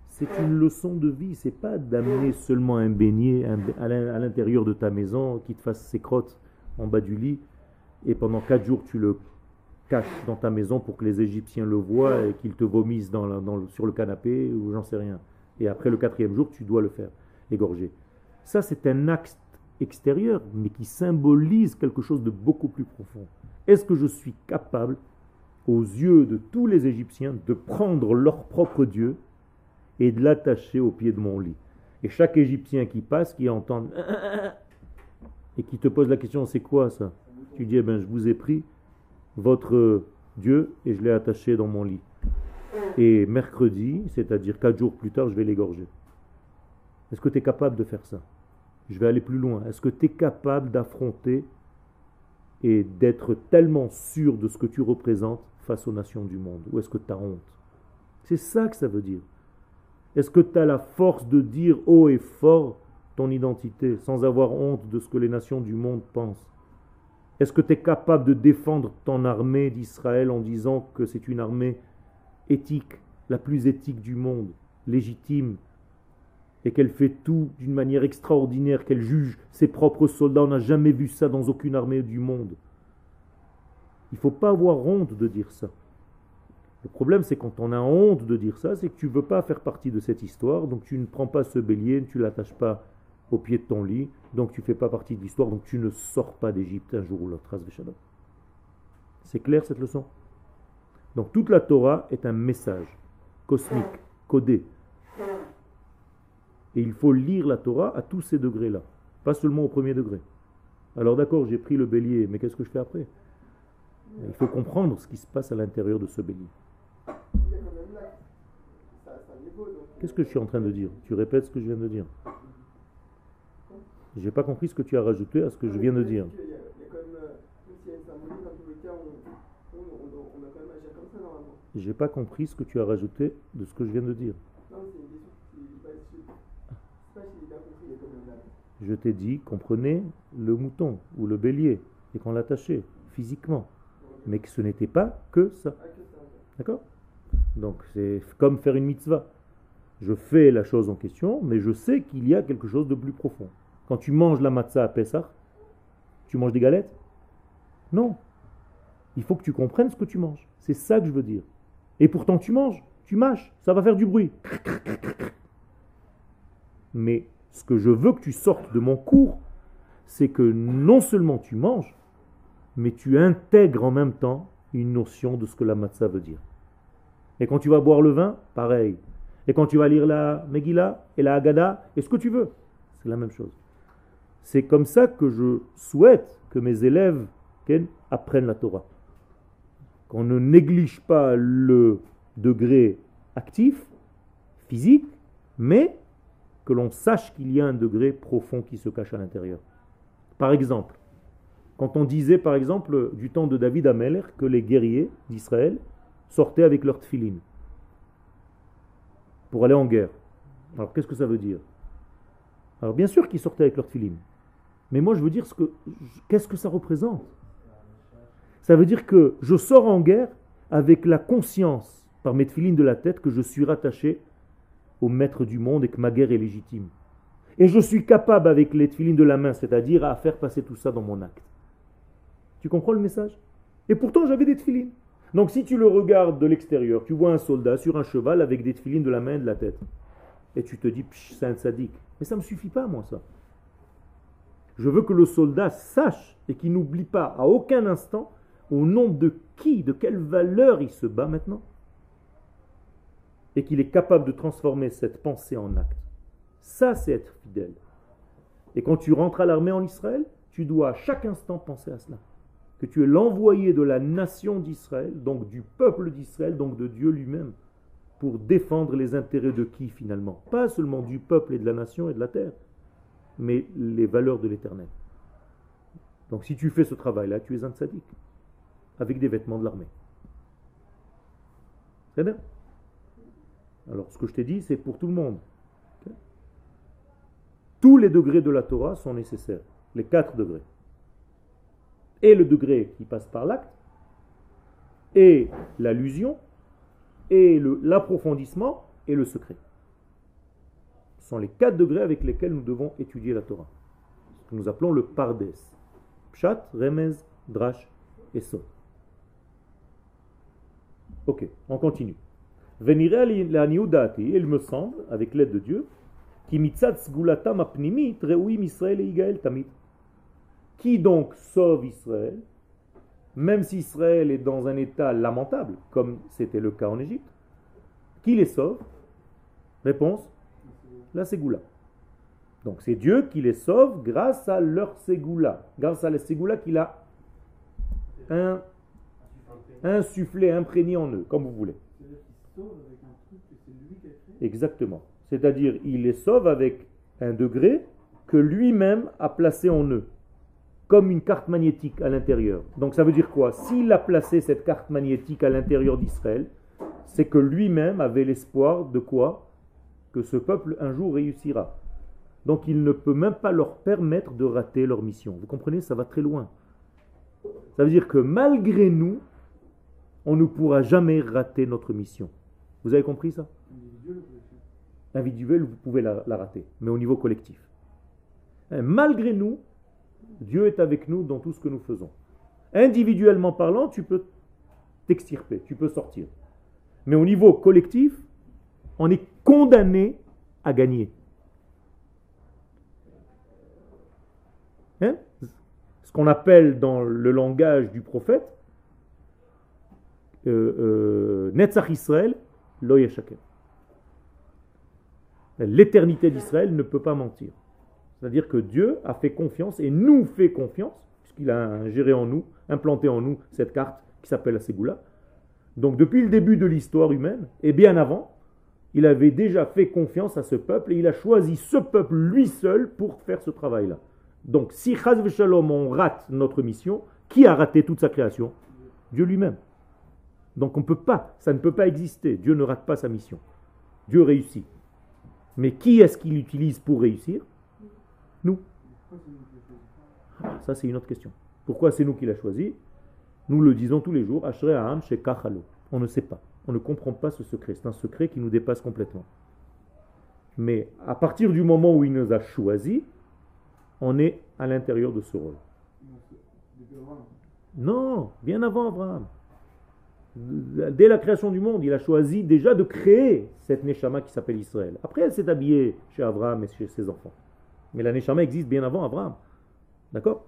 [SPEAKER 1] c'est une leçon de vie. C'est pas d'amener seulement un bélier à l'intérieur de ta maison qui te fasse ses crottes en bas du lit et pendant 4 jours tu le caches dans ta maison pour que les Égyptiens le voient et qu'ils te vomissent sur le canapé ou j'en sais rien. Et après le 4e jour, tu dois le faire égorger. Ça, c'est un acte extérieur, mais qui symbolise quelque chose de beaucoup plus profond. Est-ce que je suis capable, aux yeux de tous les Égyptiens, de prendre leur propre Dieu et de l'attacher au pied de mon lit? Et chaque Égyptien qui passe, qui entend et qui te pose la question, c'est quoi ça? Tu dis, je vous ai pris votre Dieu et je l'ai attaché dans mon lit. Et mercredi, c'est-à-dire 4 jours plus tard, je vais l'égorger. Est-ce que tu es capable de faire ça? Je vais aller plus loin. Est-ce que tu es capable d'affronter et d'être tellement sûr de ce que tu représentes face aux nations du monde? Ou est-ce que tu as honte? C'est ça que ça veut dire. Est-ce que tu as la force de dire haut et fort ton identité sans avoir honte de ce que les nations du monde pensent? Est-ce que tu es capable de défendre ton armée d'Israël en disant que c'est une armée éthique, la plus éthique du monde, légitime, et qu'elle fait tout d'une manière extraordinaire, qu'elle juge ses propres soldats? On n'a jamais vu ça dans aucune armée du monde. Il ne faut pas avoir honte de dire ça. Le problème, c'est quand on a honte de dire ça, c'est que tu ne veux pas faire partie de cette histoire, donc tu ne prends pas ce bélier, tu ne l'attaches pas au pied de ton lit, donc tu ne fais pas partie de l'histoire, donc tu ne sors pas d'Égypte un jour ou l'autre. C'est clair cette leçon? Donc toute la Torah est un message cosmique, codé. Et il faut lire la Torah à tous ces degrés-là, pas seulement au premier degré. Alors d'accord, j'ai pris le bélier, mais qu'est-ce que je fais après? Il faut comprendre ce qui se passe à l'intérieur de ce bélier. Qu'est-ce que je suis en train de dire? Tu répètes ce que je viens de dire. Je n'ai pas compris ce que tu as rajouté à ce que je viens de dire.
[SPEAKER 3] Il y a quand même, même s'il y a une symbolique, dans tous les cas, on doit quand même agir comme ça normalement.
[SPEAKER 1] Je n'ai pas compris ce que tu as rajouté de ce que je viens de dire.
[SPEAKER 3] Non, c'est une question. C'est pas si j'ai bien compris, il y a quand même là.
[SPEAKER 1] Je t'ai dit qu'on prenait le mouton ou le bélier et qu'on l'attachait physiquement. Mais que ce n'était pas que ça. D'accord? Donc c'est comme faire une mitzvah. Je fais la chose en question, mais je sais qu'il y a quelque chose de plus profond. Quand tu manges la matzah à Pessah, tu manges des galettes? Non. Il faut que tu comprennes ce que tu manges. C'est ça que je veux dire. Et pourtant tu manges, tu mâches, ça va faire du bruit. Mais ce que je veux que tu sortes de mon cours, c'est que non seulement tu manges, mais tu intègres en même temps une notion de ce que la matzah veut dire. Et quand tu vas boire le vin, pareil. Et quand tu vas lire la Megillah et la Haggadah, et ce que tu veux, c'est la même chose. C'est comme ça que je souhaite que mes élèves apprennent la Torah. Qu'on ne néglige pas le degré actif, physique, mais que l'on sache qu'il y a un degré profond qui se cache à l'intérieur. Par exemple, quand on disait par exemple du temps de David Amelech que les guerriers d'Israël sortaient avec leur tefillin pour aller en guerre. Alors qu'est-ce que ça veut dire? Alors bien sûr qu'ils sortaient avec leur tefillin, mais moi je veux dire qu'est-ce que ça représente? Ça veut dire que je sors en guerre avec la conscience par mes tefillin de la tête que je suis rattaché au maître du monde et que ma guerre est légitime. Et je suis capable avec les tefillin de la main, c'est-à-dire à faire passer tout ça dans mon acte. Tu comprends le message? Et pourtant j'avais des tefillin. Donc si tu le regardes de l'extérieur, tu vois un soldat sur un cheval avec des tefillin de la main et de la tête. Et tu te dis, c'est un tzaddik. Mais ça ne me suffit pas, moi, ça. Je veux que le soldat sache et qu'il n'oublie pas à aucun instant au nom de qui, de quelle valeur il se bat maintenant. Et qu'il est capable de transformer cette pensée en acte. Ça, c'est être fidèle. Et quand tu rentres à l'armée en Israël, tu dois à chaque instant penser à cela. Que tu es l'envoyé de la nation d'Israël, donc du peuple d'Israël, donc de Dieu lui-même, pour défendre les intérêts de qui finalement? Pas seulement du peuple et de la nation et de la terre, mais les valeurs de l'éternel. Donc si tu fais ce travail-là, tu es un tzaddik, avec des vêtements de l'armée. C'est bien? Alors ce que je t'ai dit, c'est pour tout le monde. Okay? Tous les degrés de la Torah sont nécessaires, les 4 degrés. Et le degré qui passe par l'acte, et l'allusion, et l'approfondissement, et le secret. Ce sont les 4 degrés avec lesquels nous devons étudier la Torah. Ce que nous appelons le Pardes. Pshat, Remez, Drash et Sod. Ok, on continue. Venire l'aniudati, il me semble, avec l'aide de Dieu, qui mitzat sgulatam apnimit reuim Israël et Igaël tamid. Qui donc sauve Israël, même si Israël est dans un état lamentable, comme c'était le cas en Égypte? Qui les sauve? Réponse, la Ségoula. Donc c'est Dieu qui les sauve grâce à leur Ségoula, grâce à la Ségoula qu'il a insufflé, imprégné en eux, comme vous voulez. Exactement. C'est-à-dire, il les sauve avec un degré que lui-même a placé en eux, comme une carte magnétique à l'intérieur. Donc ça veut dire quoi? S'il a placé cette carte magnétique à l'intérieur d'Israël, c'est que lui-même avait l'espoir de quoi? Que ce peuple un jour réussira. Donc il ne peut même pas leur permettre de rater leur mission. Vous comprenez? Ça va très loin. Ça veut dire que malgré nous, on ne pourra jamais rater notre mission. Vous avez compris ça? Individuel, vous pouvez la rater, mais au niveau collectif. Malgré nous, Dieu est avec nous dans tout ce que nous faisons. Individuellement parlant, tu peux t'extirper, tu peux sortir. Mais au niveau collectif, on est condamné à gagner. Ce qu'on appelle dans le langage du prophète, Netzach Israël, lo yeshaker. L'éternité d'Israël ne peut pas mentir. C'est-à-dire que Dieu a fait confiance et nous fait confiance, puisqu'il a ingéré en nous, implanté en nous cette carte qui s'appelle la Ségoula. Donc depuis le début de l'histoire humaine, et bien avant, il avait déjà fait confiance à ce peuple et il a choisi ce peuple lui seul pour faire ce travail-là. Donc si Chaz v'Shalom on rate notre mission, qui a raté toute sa création? Dieu lui-même. Donc on peut pas, ça ne peut pas exister. Dieu ne rate pas sa mission. Dieu réussit. Mais qui est-ce qu'il utilise pour réussir? Nous. Ça, c'est une autre question. Pourquoi c'est nous qui l'a choisi? Nous le disons tous les jours, Ashrei Ha'am Shekach Halo. On ne sait pas. On ne comprend pas ce secret. C'est un secret qui nous dépasse complètement. Mais à partir du moment où il nous a choisis, on est à l'intérieur de ce rôle. Non, bien avant Abraham. Dès la création du monde, il a choisi déjà de créer cette Neshama qui s'appelle Israël. Après, elle s'est habillée chez Abraham et chez ses enfants. Mais la Neshama existe bien avant Abraham. D'accord?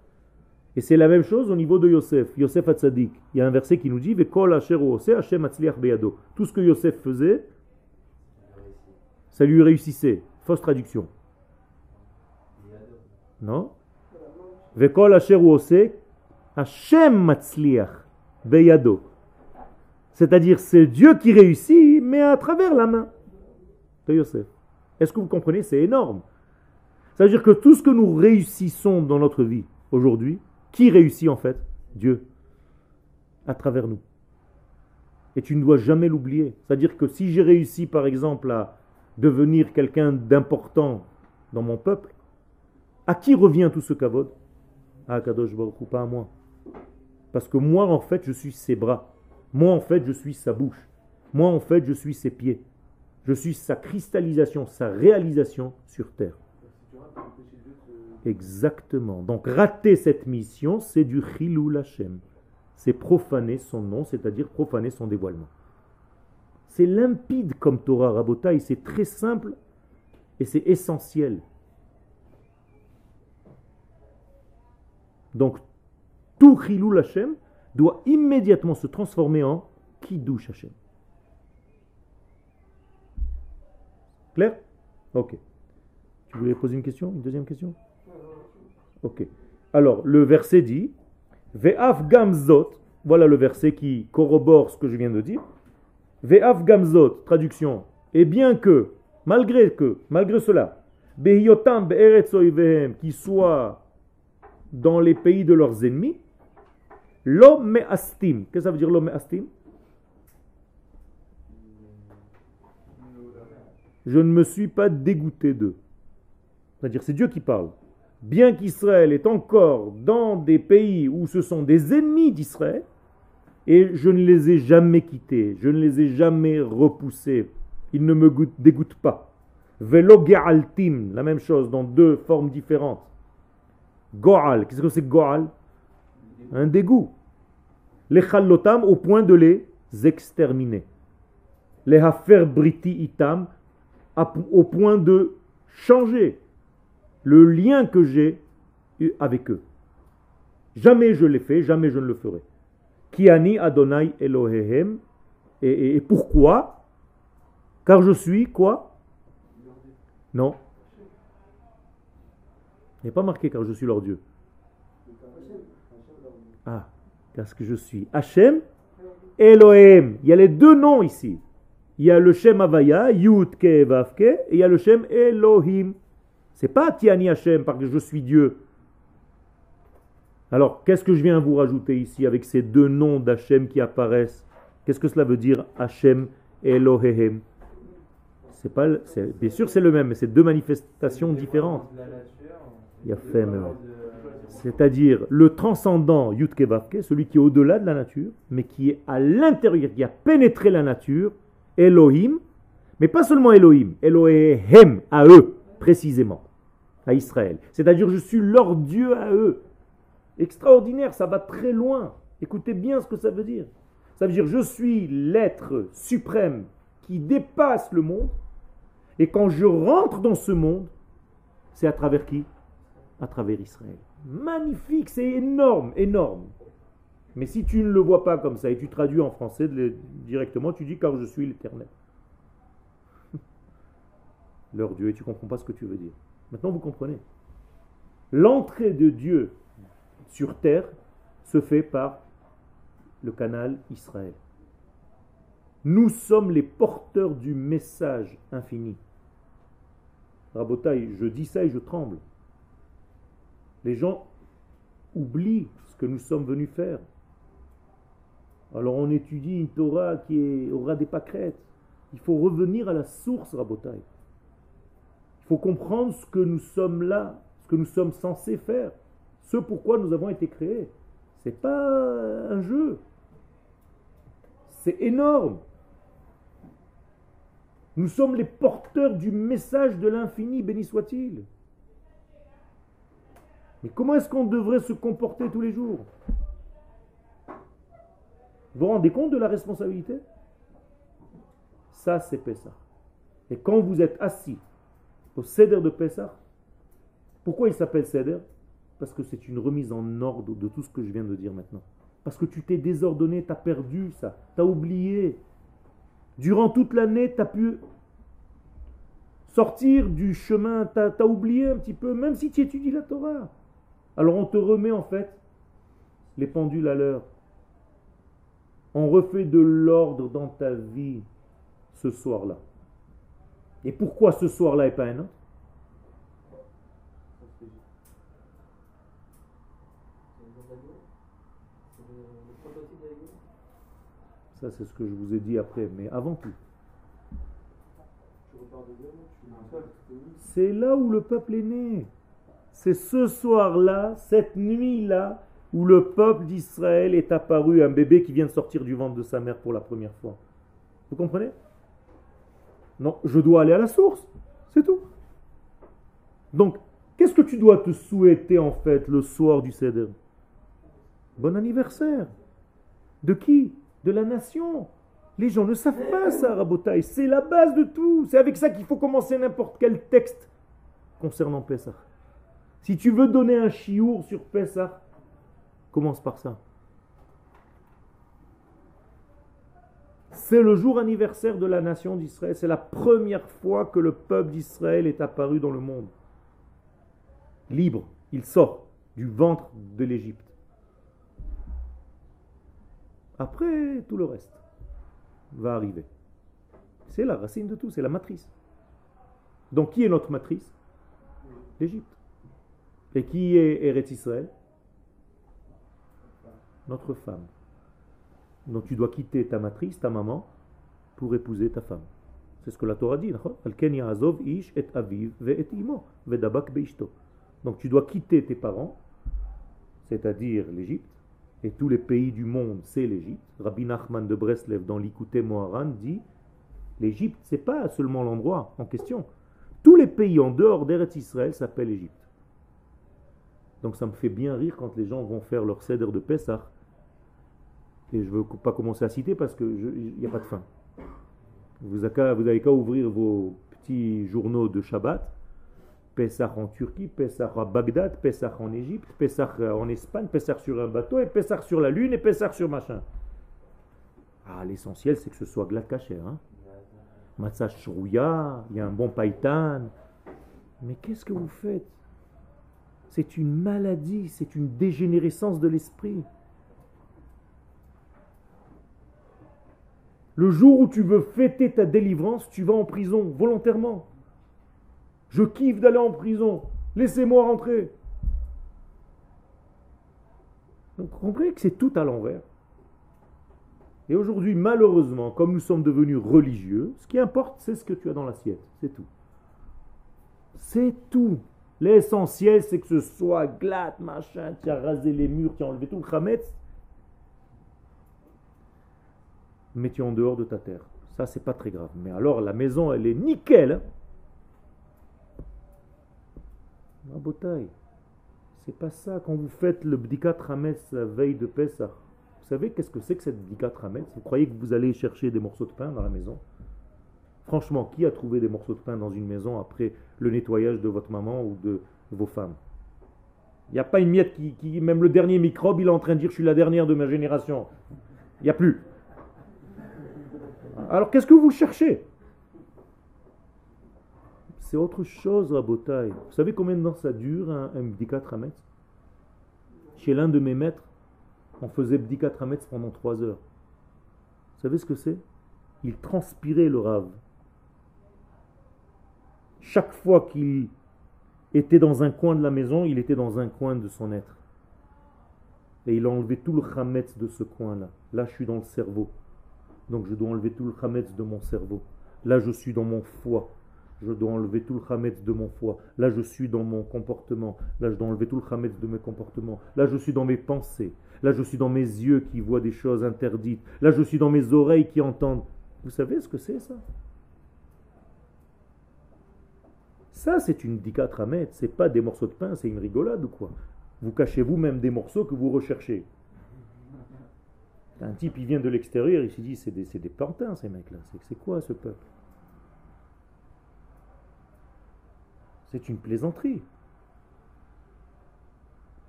[SPEAKER 1] Et c'est la même chose au niveau de Yosef. Yosef Hatzadik. Il y a un verset qui nous dit Vekol asher hu oseh, Hashem matzliach beyado. Tout ce que Yosef faisait, ça lui réussissait. Fausse traduction. Non? Vekol asher hu oseh, Hashem matzliach beyado. C'est-à-dire, c'est Dieu qui réussit, mais à travers la main de Yosef. Est-ce que vous comprenez? C'est énorme. Ça veut dire que tout ce que nous réussissons dans notre vie aujourd'hui, qui réussit en fait? Dieu. À travers nous. Et tu ne dois jamais l'oublier. C'est-à-dire que si j'ai réussi par exemple à devenir quelqu'un d'important dans mon peuple, à qui revient tout ce kavod? À Kadosh Baruch Hu, pas à moi. Parce que moi en fait je suis ses bras. Moi en fait je suis sa bouche. Moi en fait je suis ses pieds. Je suis sa cristallisation, sa réalisation sur terre. Exactement. Donc rater cette mission, c'est du Chilul Hashem. C'est profaner son nom, c'est-à-dire profaner son dévoilement. C'est limpide comme Torah, Rabotai, c'est très simple et c'est essentiel. Donc tout Chilul Hashem doit immédiatement se transformer en Kiddush Hashem. Clair? Ok. Tu voulais poser une question? Une deuxième question? Ok. Alors, le verset dit Ve'af gamzot, voilà le verset qui corrobore ce que je viens de dire. Ve'af gamzot, traduction, et bien que, malgré cela, Behiyotam be'eretz oivehem, qui soit dans les pays de leurs ennemis, lo me'astim. Qu'est-ce que ça veut dire lo me'astim? Je ne me suis pas dégoûté d'eux. C'est-à-dire, c'est Dieu qui parle. Bien qu'Israël est encore dans des pays où ce sont des ennemis d'Israël, et je ne les ai jamais quittés, je ne les ai jamais repoussés, ils ne me dégoûtent pas. Velo ge'altim, la même chose dans deux formes différentes. Go'al, qu'est-ce que c'est Go'al? Un dégoût. Les challotam au point de les exterminer. Les hafer briti itam au point de changer le lien que j'ai avec eux. Jamais je l'ai fait, jamais je ne le ferai. Kiani Adonai Elohehem. Et pourquoi? Car je suis quoi? Non. Il n'est pas marqué car je suis leur Dieu. Ah, parce que je suis Hachem Elohim. Il y a les deux noms ici. Il y a le Shem Havaya, Yud Ke Vav Ke, et il y a le Shem Elohim. C'est pas Tiani Hachem parce que je suis Dieu. Alors, qu'est-ce que je viens vous rajouter ici avec ces deux noms d'Hachem qui apparaissent? Qu'est-ce que cela veut dire Hachem Elohim? C'est pas, bien sûr c'est le même, mais c'est deux manifestations différentes. Il y a fait c'est-à-dire le transcendant Yud Ke Vav Ke, celui qui est au-delà de la nature, mais qui est à l'intérieur, qui a pénétré la nature, Elohim, mais pas seulement Elohim, Elohim à eux, précisément, à Israël. C'est-à-dire je suis leur Dieu à eux. Extraordinaire, ça va très loin. Écoutez bien ce que ça veut dire. Ça veut dire je suis l'être suprême qui dépasse le monde, et quand je rentre dans ce monde, c'est à travers qui? À travers Israël. Magnifique, c'est énorme, énorme. Mais si tu ne le vois pas comme ça et tu traduis en français directement, tu dis car je suis l'Éternel. Leur Dieu, et tu ne comprends pas ce que tu veux dire. Maintenant vous comprenez. L'entrée de Dieu sur terre se fait par le canal Israël. Nous sommes les porteurs du message infini. Rabotai, je dis ça et je tremble. Les gens oublient ce que nous sommes venus faire. Alors on étudie une Torah qui aura des pâquerettes. Il faut revenir à la source, Rabotai. Il faut comprendre ce que nous sommes là, ce que nous sommes censés faire, ce pourquoi nous avons été créés. C'est pas un jeu. C'est énorme. Nous sommes les porteurs du message de l'infini, béni soit-il. Mais comment est-ce qu'on devrait se comporter tous les jours? Vous vous rendez compte de la responsabilité? Ça, c'est Pessah. Et quand vous êtes assis au Seder de Pessah, pourquoi il s'appelle Seder? Parce que c'est une remise en ordre de tout ce que je viens de dire maintenant. Parce que tu t'es désordonné, tu as perdu ça, tu as oublié. Durant toute l'année, tu as pu sortir du chemin, tu as oublié un petit peu, même si tu étudies la Torah. Alors on te remet en fait les pendules à l'heure. On refait de l'ordre dans ta vie ce soir-là. Et pourquoi ce soir-là et pas un autre? Ça, c'est ce que je vous ai dit après, mais avant tout. C'est là où le peuple est né. C'est ce soir-là, cette nuit-là, où le peuple d'Israël est apparu, un bébé qui vient de sortir du ventre de sa mère pour la première fois. Vous comprenez? Non, je dois aller à la source, c'est tout. Donc, qu'est-ce que tu dois te souhaiter en fait le soir du Seder? Bon anniversaire. De qui? De la nation. Les gens ne savent pas ça, Rabotaï. C'est la base de tout. C'est avec ça qu'il faut commencer n'importe quel texte concernant Pessah. Si tu veux donner un chiour sur Pessah, commence par ça. C'est le jour anniversaire de la nation d'Israël. C'est la première fois que le peuple d'Israël est apparu dans le monde. Libre. Il sort du ventre de l'Égypte. Après, tout le reste va arriver. C'est la racine de tout, c'est la matrice. Donc, qui est notre matrice? L'Égypte. Et qui est Eretz Israël? Notre femme. Donc, tu dois quitter ta matrice, ta maman, pour épouser ta femme. C'est ce que la Torah dit. Donc, tu dois quitter tes parents, c'est-à-dire l'Égypte. Et tous les pays du monde, c'est l'Égypte. Rabbi Nachman de Breslev, dans l'Ikouté Moharan, dit l'Égypte, c'est pas seulement l'endroit en question. Tous les pays en dehors d'Eretz Israël s'appellent Égypte. Donc ça me fait bien rire quand les gens vont faire leur Seder de Pessah. Et je ne veux pas commencer à citer parce qu'il n'y a pas de fin. Vous avez qu'à ouvrir vos petits journaux de Shabbat. Pessah en Turquie, Pessah à Bagdad, Pessah en Égypte, Pessah en Espagne, Pessah sur un bateau, et Pessah sur la lune, et Pessah sur machin. Ah, l'essentiel, c'est que ce soit glad kasher. Hein? Matzah shrouya, il y a un bon païtan. Mais qu'est-ce que vous faites? C'est une maladie, c'est une dégénérescence de l'esprit. Le jour où tu veux fêter ta délivrance, tu vas en prison, volontairement. Je kiffe d'aller en prison. Laissez-moi rentrer. Donc, vous comprenez que c'est tout à l'envers. Et aujourd'hui, malheureusement, comme nous sommes devenus religieux, ce qui importe, c'est ce que tu as dans l'assiette. C'est tout. C'est tout. L'essentiel, c'est que ce soit glatt, machin, tu as rasé les murs, tu as enlevé tout le khametz, mais tu es en dehors de ta terre. Ça, c'est pas très grave. Mais alors, la maison, elle est nickel. Hein. Rabotaï, c'est pas ça. Quand vous faites le Bdikat Hametz la veille de Pessah, vous savez qu'est-ce que c'est que cette Bdikat Hametz? Vous croyez que vous allez chercher des morceaux de pain dans la maison? Franchement, qui a trouvé des morceaux de pain dans une maison après le nettoyage de votre maman ou de vos femmes? Il n'y a pas une miette qui, même le dernier microbe, il est en train de dire je suis la dernière de ma génération. Il n'y a plus. Alors qu'est-ce que vous cherchez? C'est autre chose, Rabotaï. Vous savez combien de temps ça dure un Bdikat Hametz? Chez l'un de mes maîtres, on faisait Bdikat Hametz pendant 3 heures. Vous savez ce que c'est? Il transpirait le Rav. Chaque fois qu'il était dans un coin de la maison, il était dans un coin de son être. Et il a enlevé tout le Hametz de ce coin-là. Là, je suis dans le cerveau. Donc je dois enlever tout le Hametz de mon cerveau. Là, je suis dans mon foie. je dois enlever tout le chametz de mon foie. Là, je suis dans mon comportement. Là, je dois enlever tout le chametz de mes comportements. Là, je suis dans mes pensées. Là, je suis dans mes yeux qui voient des choses interdites. Là, je suis dans mes oreilles qui entendent. Vous savez ce que c'est ça? Ça, c'est une dikat chametz. C'est pas des morceaux de pain, c'est une rigolade ou quoi? Vous cachez vous-même des morceaux que vous recherchez. Un type, il vient de l'extérieur, il se dit, c'est des pantins ces mecs-là. C'est quoi ce peuple? C'est une plaisanterie.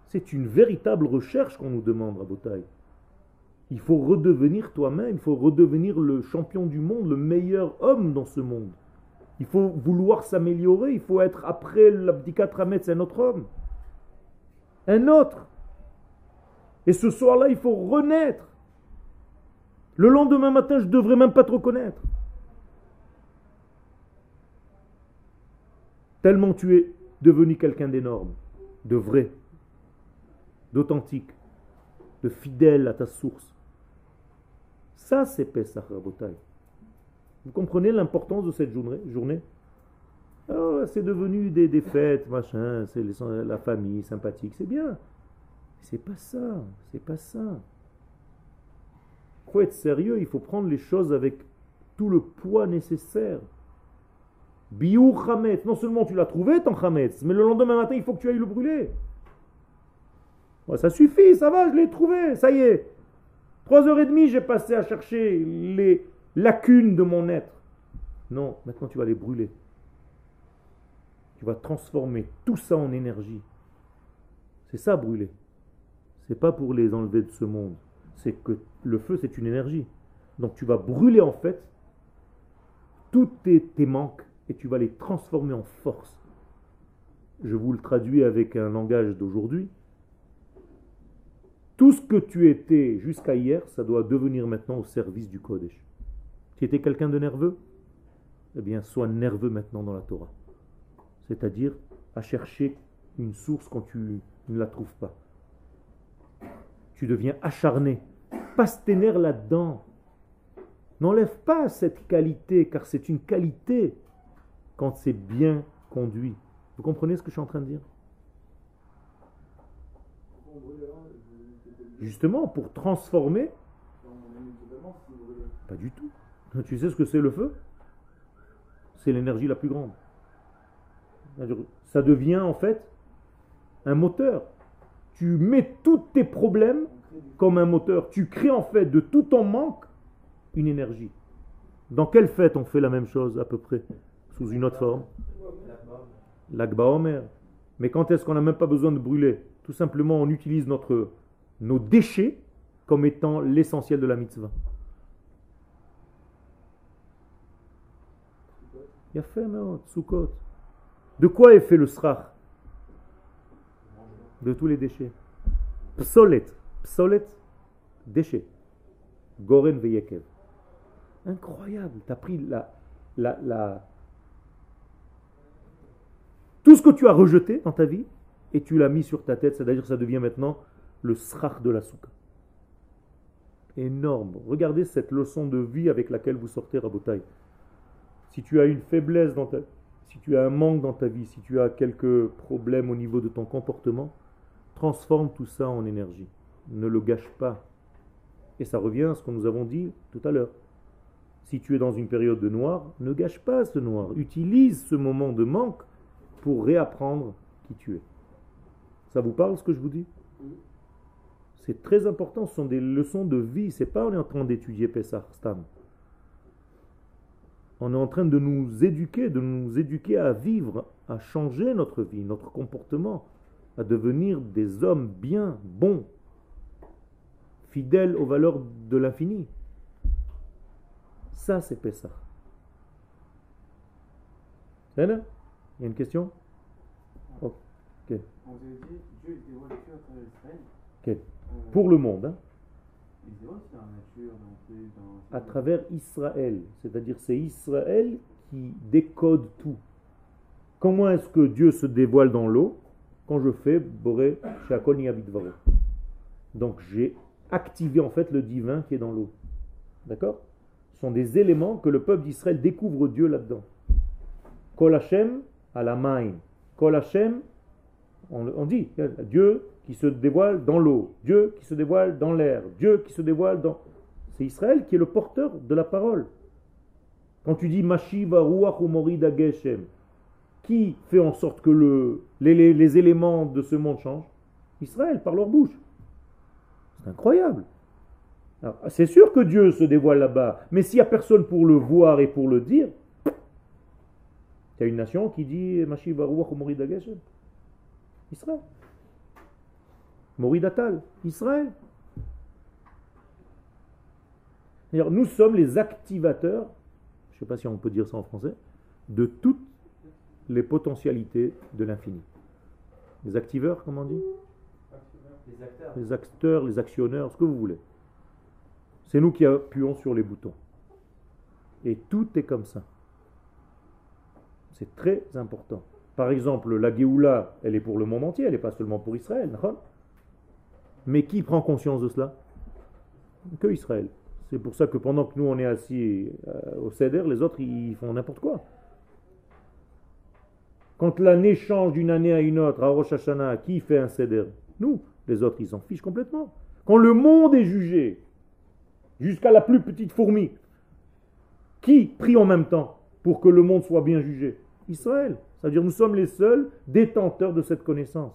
[SPEAKER 1] C'est une véritable recherche qu'on nous demande, Rabotai. Il faut redevenir toi-même, il faut redevenir le champion du monde, le meilleur homme dans ce monde. Il faut vouloir s'améliorer, il faut être après l'abdikat Rametz, un autre homme. Un autre. Et ce soir-là, il faut renaître. Le lendemain matin, je ne devrais même pas te reconnaître. Tellement tu es devenu quelqu'un d'énorme, de vrai, d'authentique, de fidèle à ta source. Ça, c'est Pesach, Rabotai. Vous comprenez l'importance de cette journée? Oh, c'est devenu des fêtes, machin, c'est la famille sympathique, c'est bien. C'est pas ça, c'est pas ça. Il faut être sérieux, il faut prendre les choses avec tout le poids nécessaire. Biur Chametz, non seulement tu l'as trouvé ton Chametz, mais le lendemain matin, il faut que tu ailles le brûler. Ouais, ça suffit, ça va, je l'ai trouvé, ça y est. 3h30, j'ai passé à chercher les lacunes de mon être. Non, maintenant tu vas les brûler. Tu vas transformer tout ça en énergie. C'est ça, brûler. C'est pas pour les enlever de ce monde. C'est que le feu, c'est une énergie. Donc tu vas brûler en fait tous tes manques et tu vas les transformer en force. Je vous le traduis avec un langage d'aujourd'hui. Tout ce que tu étais jusqu'à hier, ça doit devenir maintenant au service du Kodesh. Tu étais quelqu'un de nerveux? Eh bien, sois nerveux maintenant dans la Torah. C'est-à-dire à chercher une source quand tu ne la trouves pas. Tu deviens acharné. Passe tes nerfs là-dedans. N'enlève pas cette qualité, car c'est une qualité quand c'est bien conduit. Vous comprenez ce que je suis en train de dire? Justement, pour transformer. Pas du tout. Tu sais ce que c'est le feu? C'est l'énergie la plus grande. Ça devient en fait un moteur. Tu mets tous tes problèmes comme un moteur. Tu crées en fait de tout ton manque une énergie. Dans quelle fête on fait la même chose à peu près? Sous une autre forme? Lag BaOmer. Mais quand est-ce qu'on n'a même pas besoin de brûler? Tout simplement on utilise nos déchets comme étant l'essentiel de la mitzvah. Yafé meot, Sukkot. De quoi est fait le srach? De tous les déchets. Psolet. Psolet, déchets. Goren veyekev. Incroyable. Tu as pris tout ce que tu as rejeté dans ta vie et tu l'as mis sur ta tête. C'est-à-dire que ça devient maintenant le srach de la soukha. Énorme. Regardez cette leçon de vie avec laquelle vous sortez, Rabotai. Si tu as une faiblesse dans ta vie, si tu as un manque dans ta vie, si tu as quelques problèmes au niveau de ton comportement, transforme tout ça en énergie. Ne le gâche pas. Et ça revient à ce que nous avons dit tout à l'heure. Si tu es dans une période de noir, ne gâche pas ce noir. Utilise ce moment de manque pour réapprendre qui tu es. Ça vous parle ce que je vous dis? C'est très important, ce sont des leçons de vie. C'est pas on est en train d'étudier Pesach Stam. On est en train de nous éduquer à vivre, à changer notre vie, notre comportement, à devenir des hommes bien, bons, fidèles aux valeurs de l'infini. Ça, c'est Pesach. Il y a une question? Ok.
[SPEAKER 2] On vous avait dit, Dieu il dévoile Dieu à travers Israël.
[SPEAKER 1] Okay. Pour le monde. Hein?
[SPEAKER 2] Il dévoile aussi dans la nature, dans
[SPEAKER 1] à travers Israël. C'est-à-dire c'est Israël qui décode tout. Comment est-ce que Dieu se dévoile dans l'eau? Quand je fais Boré Shakol Niyabidvaro. Donc j'ai activé en fait le divin qui est dans l'eau. D'accord? Ce sont des éléments que le peuple d'Israël découvre Dieu là-dedans. Kol Hashem à la main. Kol Hashem, on dit, Dieu qui se dévoile dans l'eau, Dieu qui se dévoile dans l'air, Dieu qui se dévoile dans... C'est Israël qui est le porteur de la parole. Quand tu dis Mashiva Ruach Umorida Geshem, qui fait en sorte que les éléments de ce monde changent? Israël, par leur bouche. C'est incroyable. Alors, c'est sûr que Dieu se dévoile là-bas, mais s'il n'y a personne pour le voir et pour le dire, il y a une nation qui dit Mashiva Ruach Umorida Geshem. Israël. Moridatal, Israël. D'ailleurs, nous sommes les activateurs, je ne sais pas si on peut dire ça en français, de toutes les potentialités de l'infini. Les activeurs, comment on dit?
[SPEAKER 2] Les acteurs.
[SPEAKER 1] Les acteurs, les actionneurs, ce que vous voulez. C'est nous qui appuyons sur les boutons. Et tout est comme ça. C'est très important. Par exemple, la Géoula, elle est pour le monde entier, elle n'est pas seulement pour Israël. Mais qui prend conscience de cela? Que Israël. C'est pour ça que pendant que nous on est assis au Seder, les autres ils font n'importe quoi. Quand l'année change d'une année à une autre, à Rosh Hashanah, qui fait un Seder? Nous. Les autres ils s'en fichent complètement. Quand le monde est jugé, jusqu'à la plus petite fourmi, qui prie en même temps pour que le monde soit bien jugé? Israël. C'est-à-dire nous sommes les seuls détenteurs de cette connaissance,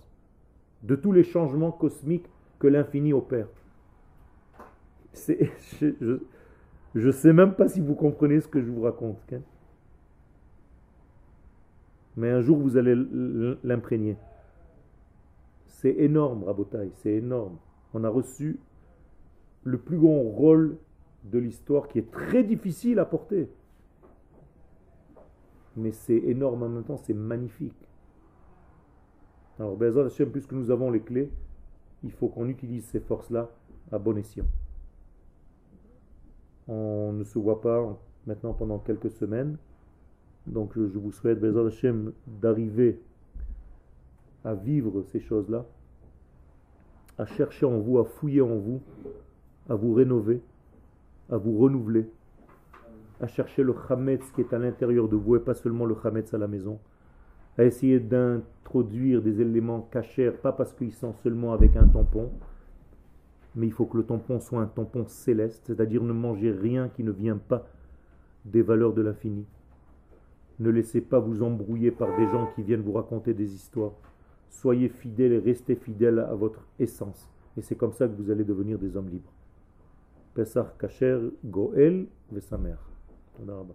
[SPEAKER 1] de tous les changements cosmiques que l'infini opère. Je ne sais même pas si vous comprenez ce que je vous raconte. Okay? Mais un jour vous allez l'imprégner. C'est énorme, Rabotai, c'est énorme. On a reçu le plus grand rôle de l'histoire qui est très difficile à porter. Mais c'est énorme en même temps, c'est magnifique. Alors, Be'ezrat Hashem, puisque nous avons les clés, il faut qu'on utilise ces forces-là à bon escient. On ne se voit pas maintenant pendant quelques semaines, donc je vous souhaite, Be'ezrat Hashem, d'arriver à vivre ces choses-là, à chercher en vous, à fouiller en vous, à vous rénover, à vous renouveler, à chercher le chametz qui est à l'intérieur de vous et pas seulement le chametz à la maison, à essayer d'introduire des éléments cachers, pas parce qu'ils sont seulement avec un tampon, mais il faut que le tampon soit un tampon céleste, c'est-à-dire ne mangez rien qui ne vient pas des valeurs de l'infini. Ne laissez pas vous embrouiller par des gens qui viennent vous raconter des histoires. Soyez fidèles et restez fidèles à votre essence. Et c'est comme ça que vous allez devenir des hommes libres. Pesach Kasher Goel Vesamer. Toda rabba.